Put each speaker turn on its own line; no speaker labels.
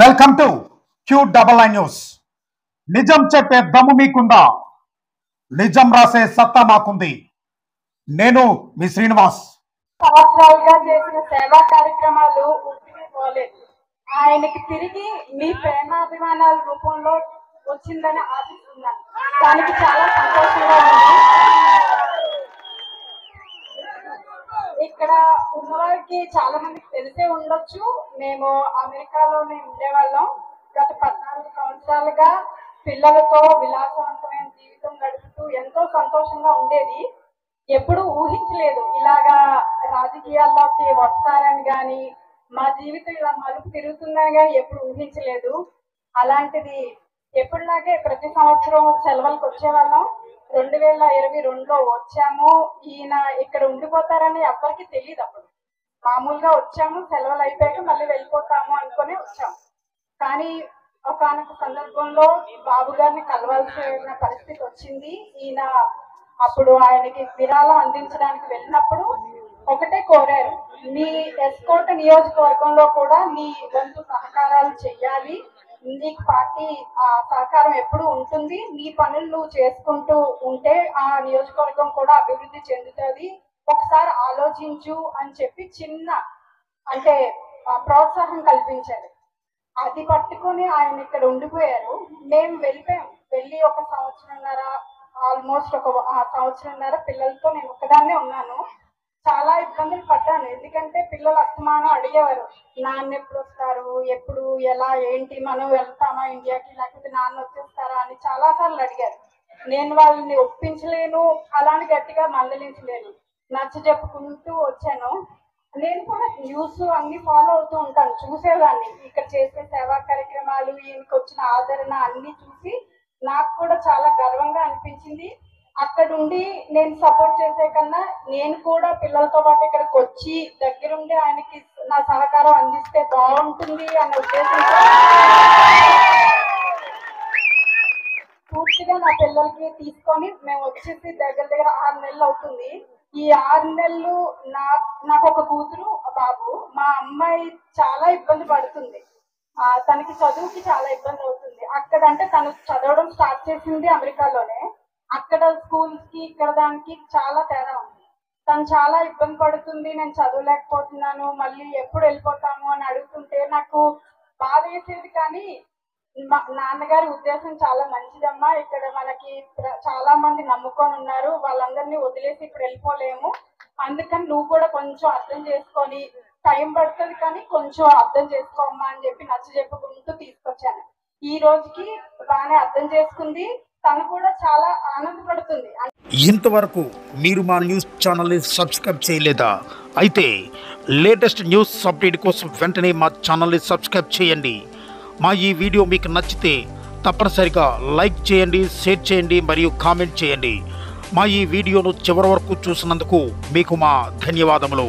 Welcome to Q99 news. నిజం చెప్పే దమ్ము మీకుందా? నిజం రాసే సత్తా మాకుంది. నేను మీ శ్రీనివాస్.
సంవత్సరాలుగా చేసిన సేవా కార్యక్రమాలు ఉట్టికి పోలేదు. ఆయనకి తిరిగి మీ ప్రేమాభిమానాల రూపంలో వచ్చిందని ఆశిస్తున్నాను. దానికి చాలా సంతోషంగా ఉంది. ఇక్కడ ఉన్నవారికి చాలా మందికి తెలిసే ఉండొచ్చు, మేము అమెరికాలోనే ఉండేవాళ్ళం. గత 14 సంవత్సరాలుగా పిల్లలతో విలాసవంతమైన జీవితం గడుపుతూ ఎంతో సంతోషంగా ఉండేది. ఎప్పుడు ఊహించలేదు ఇలాగా రాజకీయాల్లోకి వస్తారని కానీ, మా జీవితం ఇలా మలుపు తిరుగుతుందని కానీ ఎప్పుడు ఊహించలేదు. అలాంటిది ఎప్పుడులాగే ప్రతి సంవత్సరం సెలవులకు వచ్చేవాళ్ళం. 2022లో వచ్చాము. ఈయన ఇక్కడ ఉండిపోతారని ఎవ్వరికి తెలియదు. అప్పుడు మామూలుగా వచ్చాము, సెలవులు అయిపోయాక మళ్ళీ వెళ్ళిపోతాము అనుకుని వచ్చాము. కానీ ఒకానొక సందర్భంలో బాబు గారిని కలవాల్సిన పరిస్థితి వచ్చింది. ఈయన అప్పుడు ఆయనకి విరాళం అందించడానికి వెళ్ళినప్పుడు ఒకటే కోరారు, మీ ఎస్కోట నియోజకవర్గంలో కూడా నీ వంతు సహకారాలు చెయ్యాలి, నీకు పార్టీ సహకారం ఎప్పుడు ఉంటుంది, నీ పనులు నువ్వు చేసుకుంటూ ఉంటే ఆ నియోజకవర్గం కూడా అభివృద్ధి చెందుతుంది, ఒకసారి ఆలోచించు అని చెప్పి చిన్న అంటే ప్రోత్సాహం కల్పించారు. అది పట్టుకుని ఆయన ఇక్కడ ఉండిపోయారు. మేము వెళ్ళిపోయాం. వెళ్ళి ఒక సంవత్సరంన్నర, ఆల్మోస్ట్ ఒక సంవత్సరంన్నర పిల్లలతో నేను ఒక్కదాన్నే ఉన్నాను. చాలా ఇబ్బందులు పడ్డాను. ఎందుకంటే పిల్లలు అస్తమానం అడిగేవారు, నాన్న ఎప్పుడు వస్తారు, ఎప్పుడు, ఎలా, ఏంటి, మనం వెళ్తామా ఇండియాకి, లేకపోతే నాన్న వచ్చేస్తారా అని చాలా సార్లు అడిగారు. నేను వాళ్ళని ఒప్పించలేను, అలాని గట్టిగా మందలించలేను, నచ్చ చెప్పుకుంటూ వచ్చాను. నేను కూడా న్యూస్ అన్ని ఫాలో అవుతూ ఉంటాను, చూసేదాన్ని. ఇక్కడ చేసే సేవా కార్యక్రమాలు, ఈయనకి వచ్చిన ఆదరణ అన్ని చూసి నాకు కూడా చాలా గర్వంగా అనిపించింది. అక్కడుండి నేను సపోర్ట్ చేసే కన్నా నేను కూడా పిల్లలతో పాటు ఇక్కడికి వచ్చి దగ్గరుండి ఆయనకి నా సహకారం అందిస్తే బాగుంటుంది అన్న ఉద్దేశంతో పూర్తిగా నా పిల్లలకి తీసుకొని మేము వచ్చేసి దగ్గర 6 నెలలు అవుతుంది. ఈ 6 నెలలు నాకు ఒక కూతురు, బాబు. మా అమ్మాయి చాలా ఇబ్బంది పడుతుంది. తనకి చదువుకి చాలా ఇబ్బంది అవుతుంది. అక్కడ అంటే తను చదవడం స్టార్ట్ చేసింది అమెరికాలోనే. అక్కడ స్కూల్స్ కి ఇక్కడ దానికి చాలా తేడా ఉంది. తను చాలా ఇబ్బంది పడుతుంది, నేను చదవలేకపోతున్నాను, మళ్ళీ ఎప్పుడు వెళ్ళిపోతాము అని అడుగుతుంటే నాకు బాధ వేసేది. కానీ మా నాన్నగారి ఉద్దేశం చాలా మంచిదమ్మా, ఇక్కడ మనకి చాలా మంది నమ్ముకొని ఉన్నారు, వాళ్ళందరినీ వదిలేసి ఇప్పుడు వెళ్ళిపోలేము, అందుకని నువ్వు కూడా కొంచెం అర్థం చేసుకొని, టైం పడుతుంది కానీ కొంచెం అర్థం చేసుకోమ్మా అని చెప్పి నచ్చ చెప్పుకుంటూ తీసుకొచ్చాను. ఈ రోజుకి బాగానే అర్థం చేసుకుంది. తను కూడా చాలా ఆనందపడుతుంది.
ఇంతవరకు మీరు మా న్యూస్ ఛానల్ని సబ్స్క్రైబ్ చేయలేదా? అయితే లేటెస్ట్ న్యూస్ అప్డేట్ కోసం వెంటనే మా ఛానల్ని సబ్స్క్రైబ్ చేయండి. మా ఈ వీడియో మీకు నచ్చితే తప్పనిసరిగా లైక్ చేయండి, షేర్ చేయండి మరియు కామెంట్ చేయండి. మా ఈ వీడియోను చివరి వరకు చూసినందుకు మీకు మా ధన్యవాదములు.